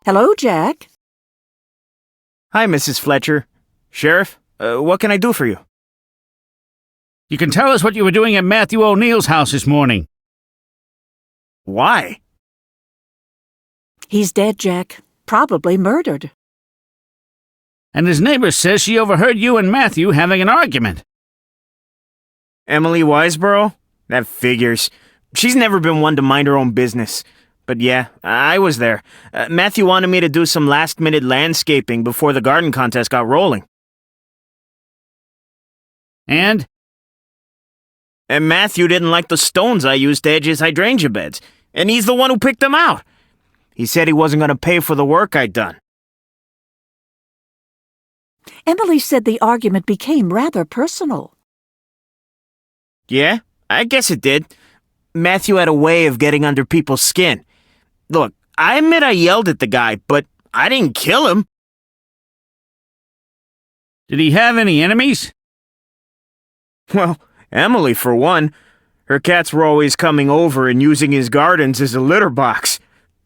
Hello, Jack. Hi, Mrs. Fletcher. Sheriff, what can I do for you? You can tell us what you were doing at Matthew O'Neill's house this morning. Why? He's dead, Jack. Probably murdered. And his neighbor says she overheard you and Matthew having an argument. Emily Wiseborough? That figures. She's never been one to mind her own business. But yeah, I was there. Matthew wanted me to do some last-minute landscaping before the garden contest got rolling. And? And Matthew didn't like the stones I used to edge his hydrangea beds, and he's the one who picked them out. He said he wasn't going to pay for the work I'd done. Emily said the argument became rather personal. Yeah, I guess it did. Matthew had a way of getting under people's skin. Look, I admit I yelled at the guy, but I didn't kill him. Did he have any enemies? Well, Emily, for one. Her cats were always coming over and using his gardens as a litter box.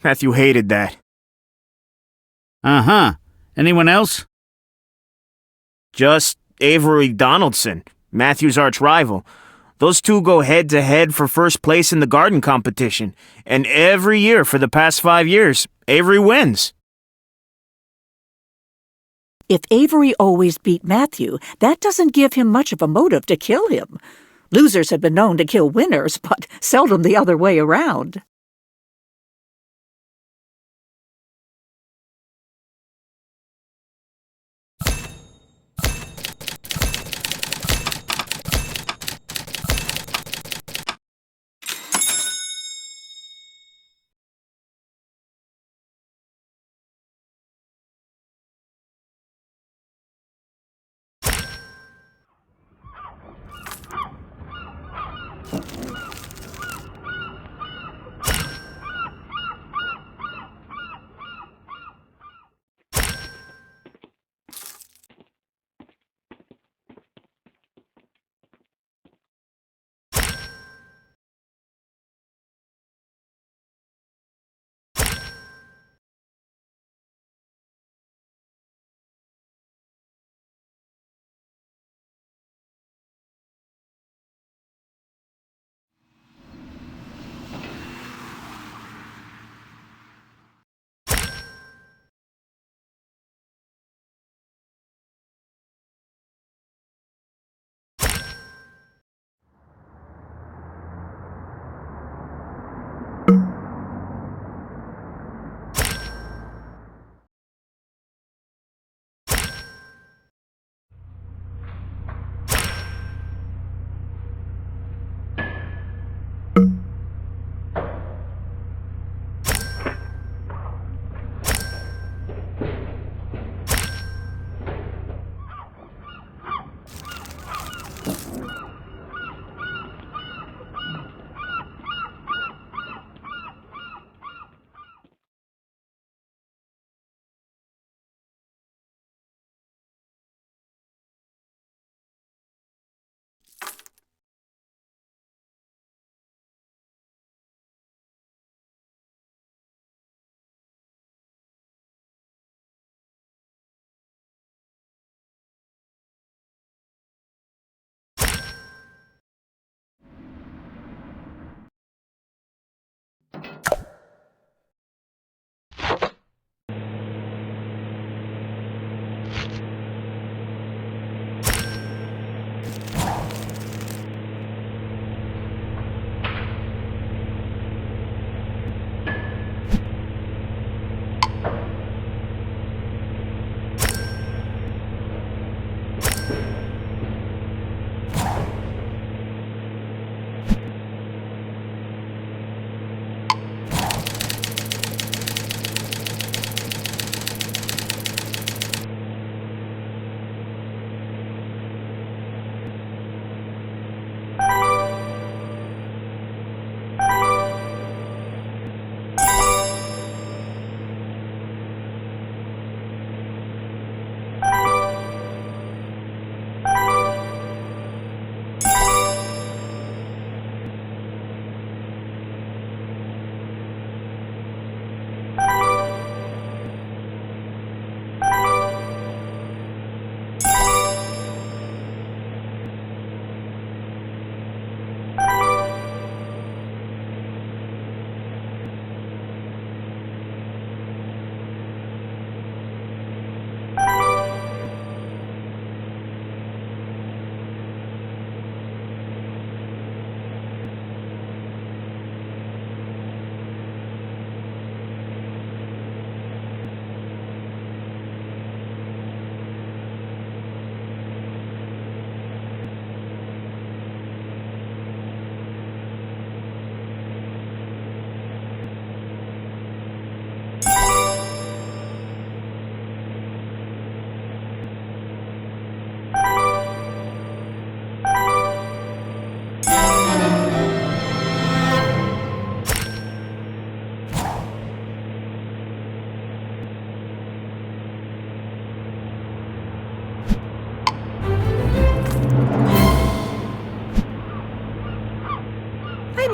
Matthew hated that. Uh-huh. Anyone else? Just Avery Donaldson, Matthew's arch-rival. Those two go head-to-head for first place in the garden competition, and every year for the past 5 years, Avery wins. If Avery always beat Matthew, that doesn't give him much of a motive to kill him. Losers have been known to kill winners, but seldom the other way around.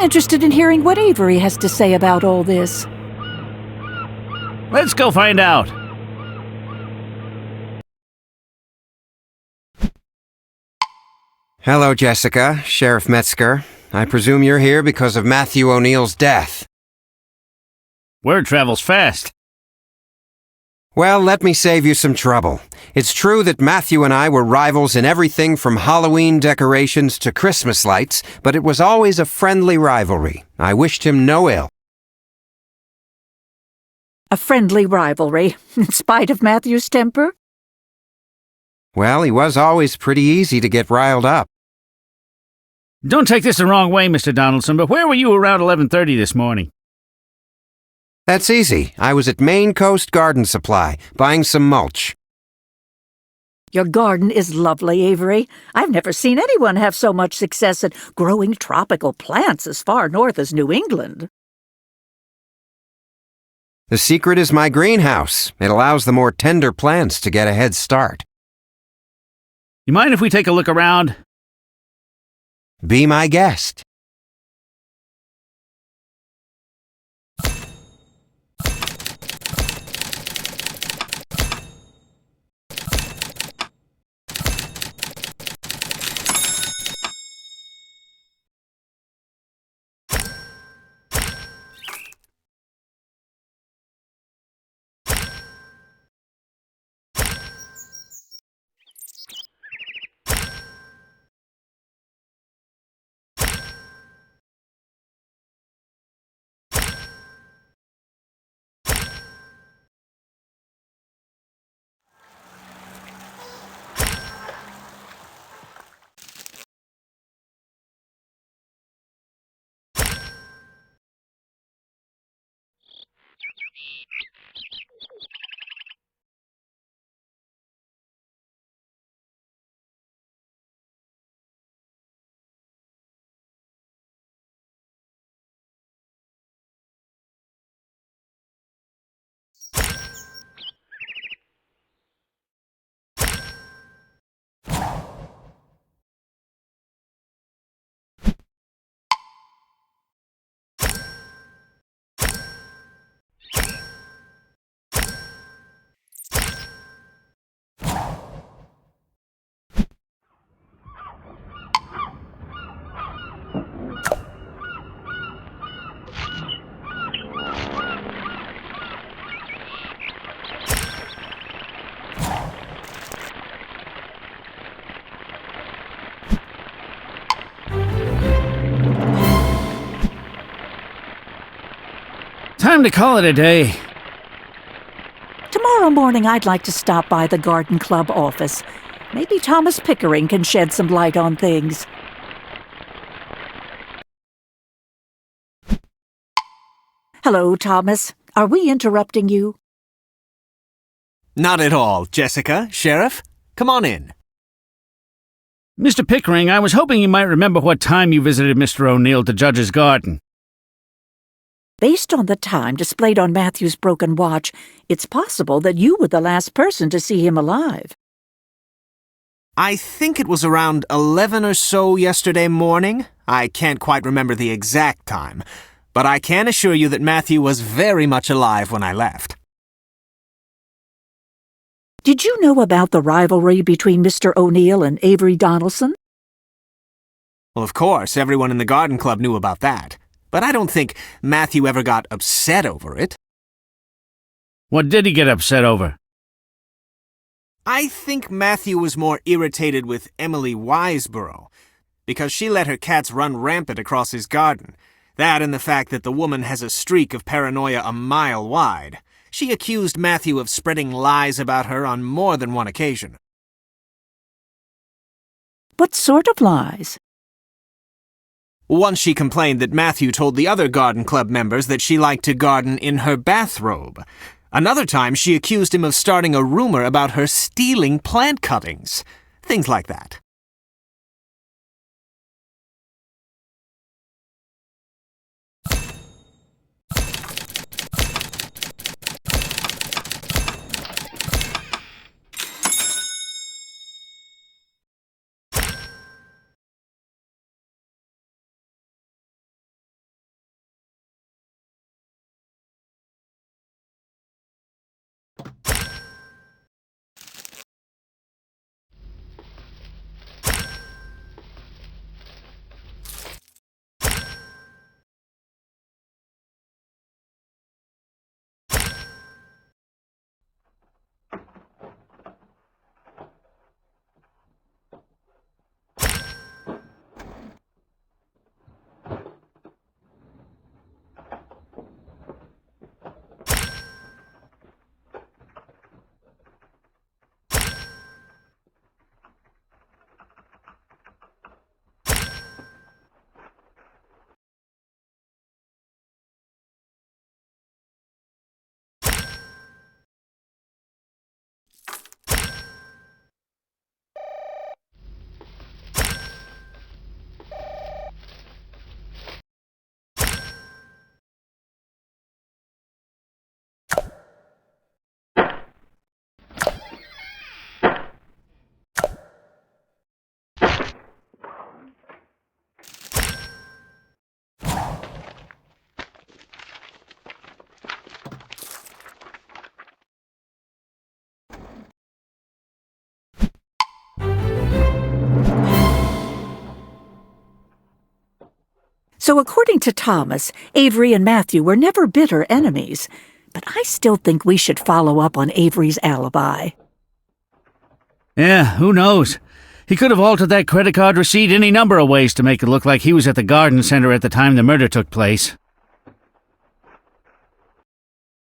interested in hearing what Avery has to say about all this. Let's go find out. Hello, Jessica. Sheriff Metzger. I presume you're here because of Matthew O'Neill's death. Word travels fast. Well, let me save you some trouble. It's true that Matthew and I were rivals in everything from Halloween decorations to Christmas lights, but it was always a friendly rivalry. I wished him no ill. A friendly rivalry, in spite of Matthew's temper? Well, he was always pretty easy to get riled up. Don't take this the wrong way, Mr. Donaldson, but where were you around 11:30 this morning? That's easy. I was at Maine Coast Garden Supply, buying some mulch. Your garden is lovely, Avery. I've never seen anyone have so much success at growing tropical plants as far north as New England. The secret is my greenhouse. It allows the more tender plants to get a head start. You mind if we take a look around? Be my guest. Time to call it a day. Tomorrow morning I'd like to stop by the garden club office. Maybe Thomas Pickering can shed some light on things. Hello, Thomas. Are we interrupting you? Not at all, Jessica. Sheriff, come on in. Mr. Pickering, I was hoping you might remember what time you visited Mr. O'Neill to judge his garden. Based on the time displayed on Matthew's broken watch, it's possible that you were the last person to see him alive. I think it was around 11 or so yesterday morning. I can't quite remember the exact time, but I can assure you that Matthew was very much alive when I left. Did you know about the rivalry between Mr. O'Neill and Avery Donaldson? Well, of course, everyone in the garden club knew about that, but I don't think Matthew ever got upset over it. What did he get upset over? I think Matthew was more irritated with Emily Wiseborough, because she let her cats run rampant across his garden. That and the fact that the woman has a streak of paranoia a mile wide. She accused Matthew of spreading lies about her on more than one occasion. What sort of lies? Once she complained that Matthew told the other garden club members that she liked to garden in her bathrobe. Another time, she accused him of starting a rumor about her stealing plant cuttings. Things like that. So according to Thomas, Avery and Matthew were never bitter enemies. But I still think we should follow up on Avery's alibi. Yeah, who knows? He could have altered that credit card receipt any number of ways to make it look like he was at the garden center at the time the murder took place.